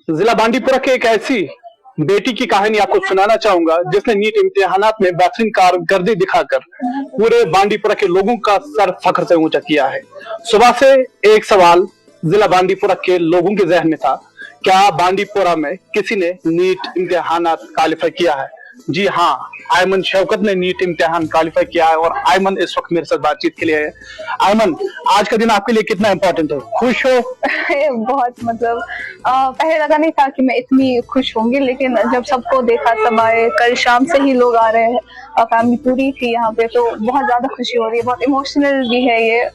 जिला बांडीपुरा के एक ऐसी बेटी की कहानी आपको सुनाना चाहूंगा जिसने नीट इम्तिहानात में बेहतरीन कारकर्दगी दिखाकर पूरे बांडीपुरा के लोगों का सर फख्र से ऊंचा किया है। सुबह से एक सवाल जिला बांडीपुरा के लोगों के जहन में था, क्या बांडीपुरा में किसी ने नीट इम्तिहानात क्वालिफाई किया है? जी हाँ, आयमन शौकत ने नीट इम्तिहान क्वालिफाई किया है और आयमन इस वक्त मेरे साथ बातचीत के लिए है। आयमन, आज का दिन आपके लिए कितना इम्पोर्टेंट है? खुश हो? बहुत मतलब पहले लगा नहीं था कि मैं इतनी खुश होंगी, लेकिन जब सबको देखा, सब आए, कल शाम से ही लोग आ रहे हैं और फैमिली पूरी थी यहाँ पे, तो बहुत ज्यादा खुशी हो रही है। बहुत इमोशनल भी है ये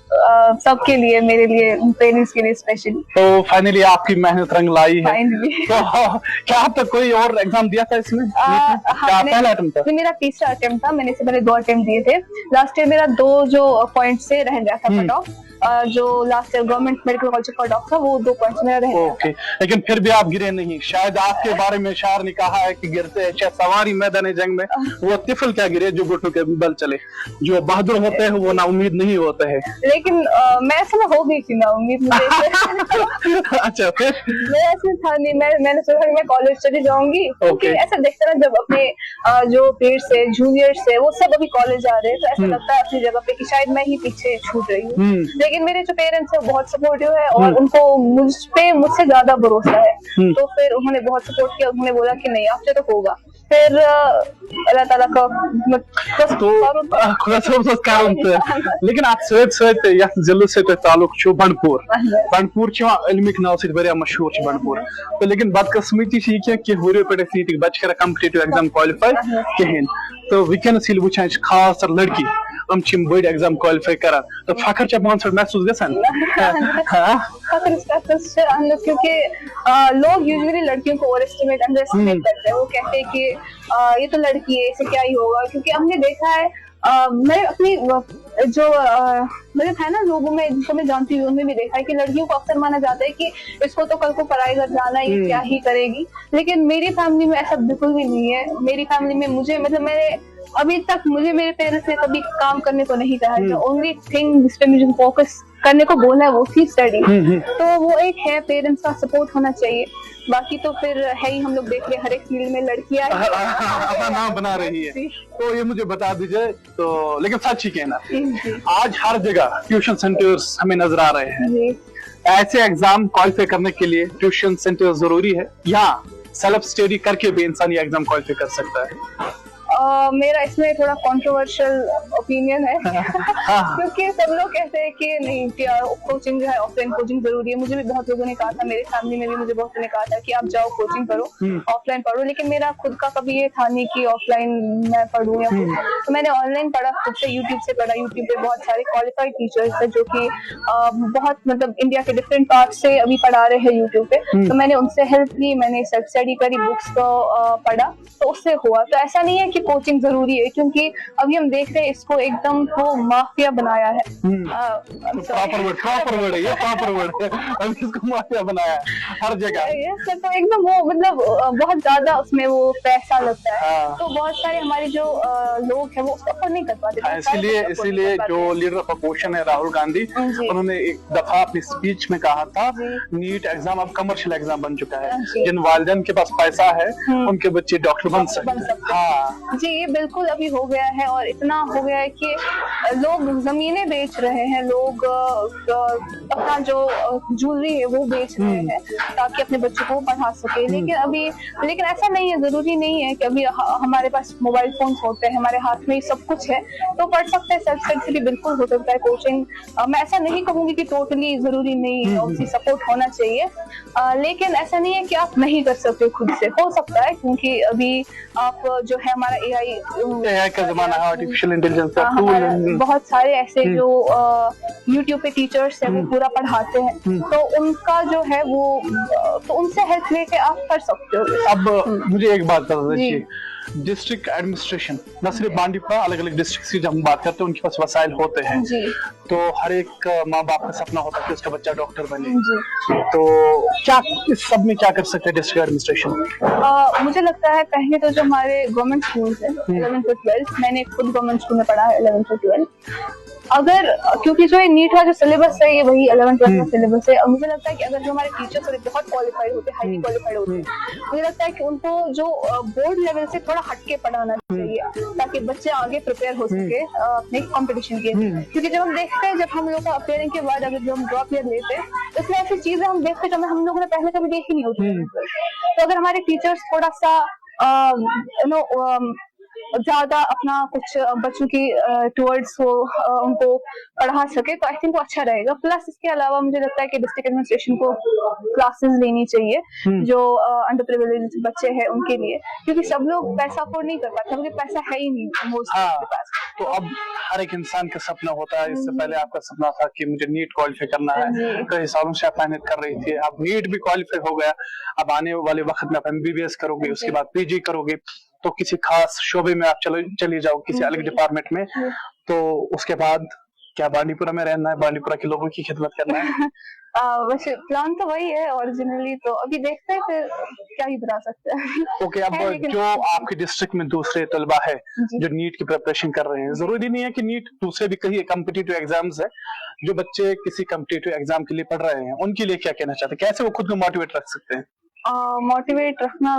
सबके लिए, मेरे लिए, पेरेंट्स के लिए स्पेशली। तो फाइनली आपकी मेहनत रंग लाई है। फाइनली तो क्या आप तक कोई और एग्जाम दिया था इसमें? पहला अटेम्प्ट था? मेरा तीसरा अटेम्प्ट था। मैंने इससे पहले 2 अटेम्प्ट दिए थे। लास्ट ईयर मेरा 2 जो पॉइंट से रह गया था कट ऑफ। जो last year government medical college cut off था, वो 2 पॉइंट मेरा रह गया था। लेकिन फिर भी आप गिरे नहीं। शायद आपके बारे में शायर ने कहा है कि गिरते हैं चाहे सवारी मैदान जंग में, वो तिफल क्या गिरे जो घुटनों के बल चले। जो बहादुर होते हैं वो ना उम्मीद नहीं होते हैं। लेकिन मैं ऐसा हो गई थी ना उम्मीद मुझे। अच्छा, फिर मैं ऐसे था नहीं, मैंने सोचा कि मैं कॉलेज चली जाऊंगी, क्योंकि ऐसा देखते ना जब अपने जो पेयर्स है, जूनियर्स है, वो सब अभी कॉलेज आ रहे हैं, तो ऐसा लगता है अपनी जगह पे कि शायद मैं ही पीछे छूट रही हूँ। लेकिन मेरे जो पेरेंट्स है बहुत सपोर्टिव है और उनको मुझसे ज्यादा भरोसा है। तो फिर उन्होंने बहुत सपोर्ट किया। उन्होंने बोला कि नहीं, आपसे तो होगा। फिर अल्लाह ताला का लेकिन आप जिले से ताल्लुक बंडपुर इलमिक नाव से बड़ा मशहूर बंडपुर। तो लेकिन बदकिस्मती कि हुरियो पे नीट बच्चे कर कॉम्पिटिटिव एग्जाम क्वालिफाई कहें। तो वुनस वुचान खास लड़की बड़ एग्जाम क्वालिफाई कर, तो फखर चे पान महसूस गसान? क्योंकि लोग यूजुअली लड़कियों को ओवर एस्टिमेट, अंडर एस्टिमेट करते हैं। वो कहते हैं कि ये तो लड़की है, इसे क्या ही होगा। क्योंकि हमने देखा है, मैं अपनी जो मतलब है ना लोगों में जिनको मैं जानती हूँ, उनमें भी देखा है कि लड़कियों को अक्सर माना जाता है कि इसको तो कल को पढ़ाई कर जाना, ये क्या ही करेगी। लेकिन मेरी फैमिली में ऐसा बिल्कुल भी नहीं है। मेरी फैमिली में मुझे मैंने अभी तक मेरे पेरेंट्स ने कभी काम करने को नहीं कहा। जो ओनली थिंग जिस पे मुझे फोकस करने को बोला है वो थी स्टडी। तो वो एक है, पेरेंट्स का सपोर्ट होना चाहिए। बाकी तो फिर है ही, हम लोग देख रहे हैं हर एक फील्ड में लड़कियां अपना नाम बना रही है। तो ये मुझे बता दीजिए, तो लेकिन सच ही कहना, आज हर जगह ट्यूशन सेंटर्स हमें नजर आ रहे हैं। ऐसे एग्जाम क्वालिफाई करने के लिए ट्यूशन सेंटर जरूरी है या सेल्फ स्टडी करके भी इंसान ये एग्जाम क्वालिफाई कर सकता है? मेरा इसमें थोड़ा कंट्रोवर्शियल ओपिनियन है। क्योंकि सब लोग कहते हैं कि नहीं, कोचिंग जो है ऑफलाइन कोचिंग जरूरी है। मुझे भी बहुत लोगों ने कहा था, मेरे फैमिली में भी मुझे बहुत लोगों ने कहा था कि आप जाओ कोचिंग करो, ऑफलाइन पढ़ो। लेकिन मेरा खुद का कभी ये था नहीं कि ऑफलाइन मैं पढ़ूं या तो मैंने ऑनलाइन पढ़ा, खुद से यूट्यूब से पढ़ा। यूट्यूब पे बहुत सारे क्वालिफाइड टीचर्स है जो कि बहुत मतलब इंडिया के डिफरेंट पार्ट से अभी पढ़ा रहे हैं यूट्यूब पे। तो मैंने उनसे हेल्प ली, मैंने सेल्फ स्टडी करी, बुक्स को पढ़ा, तो उससे हुआ। तो ऐसा नहीं है कि कोचिंग जरूरी है, क्योंकि अभी हम देख रहे हैं इसको एकदम तो माफिया बनाया है। इसको माफिया बनाया है हर जगह। तो एकदम वो मतलब बहुत ज्यादा उसमें वो पैसा लगता है। तो बहुत सारे हमारे जो लोग हैं वो अफोर्ड नहीं कर पाते। इसीलिए जो लीडर ऑफ अपोजिशन है राहुल गांधी, उन्होंने एक दफा अपनी स्पीच में कहा था, नीट एग्जाम अब कमर्शियल एग्जाम बन चुका है। जिन वालिदैन के पास पैसा है उनके बच्चे डॉक्टर बन सकते हैं। जी, ये बिल्कुल अभी हो गया है। और इतना हो गया है कि लोग जमीनें बेच रहे हैं, लोग अपना जो ज्वेलरी है वो बेच रहे हैं ताकि अपने बच्चों को पढ़ा सके। लेकिन ऐसा नहीं है, जरूरी नहीं है कि अभी हमारे पास मोबाइल फोन होते हैं, हमारे हाथ में सब कुछ है तो पढ़ सकते हैं। सेल्फ स्टडी भी बिल्कुल हो सकता है। कोचिंग मैं ऐसा नहीं कहूंगी कि टोटली जरूरी नहीं है, उसकी सपोर्ट होना चाहिए। लेकिन ऐसा नहीं है कि आप नहीं कर सकते, खुद से हो सकता है। क्योंकि अभी आप जो है हमारा एआई का जमाना है, आर्टिफिशियल इंटेलिजेंस का टूल, बहुत सारे ऐसे जो यूट्यूब पे टीचर्स है वो पूरा पढ़ाते हैं। तो उनका जो है वो, तो उनसे हेल्प लेके आप कर सकते हो। अब मुझे एक बात बता दीजिए, डिस्ट्रिक्ट एडमिनिस्ट्रेशन न सिर्फ बांडीपुरा, अलग अलग डिस्ट्रिक्ट की जब हम बात करते हैं उनके पास वसाइल होते हैं। तो हर एक माँ बाप का सपना होता है कि उसका बच्चा डॉक्टर बने। तो क्या इस सब में क्या कर सकते हैं डिस्ट्रिक्ट एडमिनिस्ट्रेशन? मुझे लगता है पहले तो जो हमारे गवर्नमेंट स्कूल है 11th to 12th, मैंने खुद गवर्नमेंट स्कूल में पढ़ा है 11th to 12th। अगर क्योंकि जो ये नीट का जो सिलेबस है ये वही 11th-12th का सिलेबस है, और मुझे लगता है कि अगर जो हमारे टीचर्स होते बहुत क्वालिफाइड होते, हाईली क्वालिफाइड होते, मुझे लगता है कि उनको जो बोर्ड लेवल से थोड़ा हटके पढ़ाना चाहिए ताकि बच्चे आगे प्रिपेयर हो सके अपने कंपटीशन के। क्योंकि जब हम देखते हैं, जब हम लोग का अपेयरिंग के बाद अगर जो हम ड्रॉप ईयर लेते हैं तो इसमें ऐसी चीजें हम देखते हैं जो हम लोगों ने पहले कभी देखी नहीं होती। तो अगर हमारे टीचर्स थोड़ा सा ज्यादा अपना कुछ बच्चों की टुवर्ड्स वो उनको पढ़ा सके तो आई थिंक वो अच्छा रहेगा। प्लस इसके अलावा मुझे लगता है कि डिस्ट्रिक्ट एडमिनिस्ट्रेशन को क्लासेस लेनी चाहिए जो अंडर प्रिविलेज बच्चे हैं उनके लिए, क्योंकि सब लोग पैसा अफोर्ड नहीं कर पाते क्योंकि पैसा है ही नहीं मोस्ट के पास। तो अब हर एक इंसान का सपना होता है। इससे पहले आपका सपना था कि मुझे नीट क्वालिफाई करना है, कई सालों से आप मेहनत कर रही थी, अब नीट भी क्वालिफाई हो गया, अब आने वाले वक्त में आप एमबीबीएस करोगे, उसके बाद पीजी करोगे, तो किसी खास शोबे में आप चली जाओ किसी अलग डिपार्टमेंट में, तो उसके बाद क्या बांडीपुरा में रहना है, बांडीपुरा के लोगों की खिदमत करना है? वैसे प्लान तो वही है ओरिजिनली, तो अभी देखते हैं फिर क्या ही बता सकते हैं। ओके, अब जो आपके डिस्ट्रिक्ट में दूसरे तलबा है जो नीट की प्रिपरेशन कर रहे हैं, जरूरी नहीं है कि नीट, दूसरे भी कई कम्पिटिटिव एग्जाम्स है, जो बच्चे किसी कम्पिटिटिव एग्जाम के लिए पढ़ रहे हैं, उनके लिए क्या कहना चाहते हैं, कैसे वो खुद को मोटिवेट रख सकते हैं? मोटिवेट रखना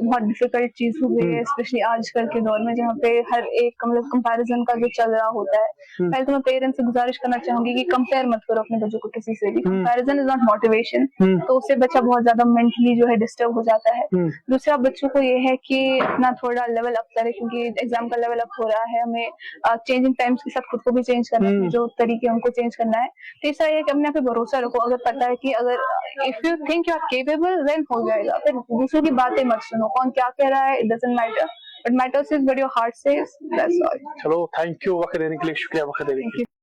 बहुत डिफिकल्ट चीज हो गई है, स्पेशली आजकल के दौर में जहाँ पे हर एक मतलब कंपैरिजन का जो चल रहा होता है। पहले तो मैं पेरेंट्स से गुजारिश करना चाहूंगी कि कंपेयर मत करो अपने बच्चों को किसी से भी। कंपैरिजन इज नॉट मोटिवेशन, तो उससे बच्चा बहुत ज्यादा मेंटली जो है डिस्टर्ब हो जाता है। दूसरा, बच्चों को ये है कि अपना थोड़ा लेवल अप करे, क्योंकि एग्जाम का लेवल अप हो रहा है, हमें चेंजिंग टाइम्स के साथ खुद को भी चेंज करना है, जो तरीके उनको चेंज करना है। तीसरा ये कि अपने आप पे भरोसा रखो, अगर पता है कि अगर if you think you are capable then हो जाएगा। फिर दूसरों की बातें मत सुनो, कौन क्या कह रहा है, it doesn't matter, but matters is what your heart says, that's all. चलो, थैंक यू, वक्त देने के लिए शुक्रिया, वक्त देने के लिए।